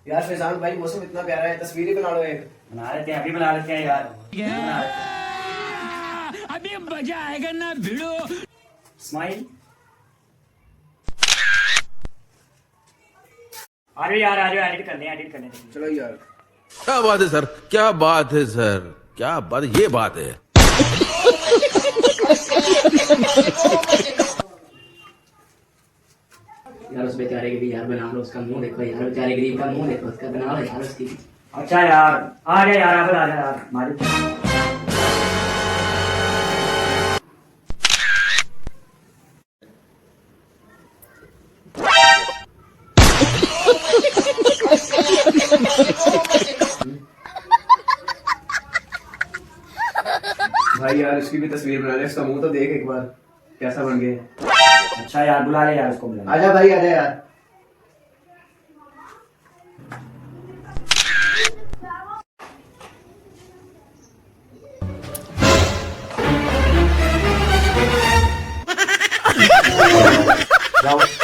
यार फैजान भाई मौसम इतना प्यारा है, तस्वीरें बना लो एक। बना लेते हैं, अभी बना लेते हैं यार। बना लेते हैं। अभी मजा आएगा ना भिड़ो। स्माइल। आ रहे यार, आ रहे, एडिट कर लें, एडिट कर लें। चलो यार, क्या बात है सर, क्या बात है सर, क्या बात, ये बात है। यार उस बेचारे की भी यार बना लो, उसका मुंह देखो यार, बेचारे गरीब का मुंह देखो, उसका बना लो यार उसकी। अच्छा यार, आ रहे यार, अब आ रहे यार हमारे। भाई यार इसकी भी तस्वीर बना ले, इसका मुंह तो देख एक बार कैसा बन गया। अच्छा यार, बुला ले यार उसको, बुला ले। आजा भाई आजा यार। जाओ।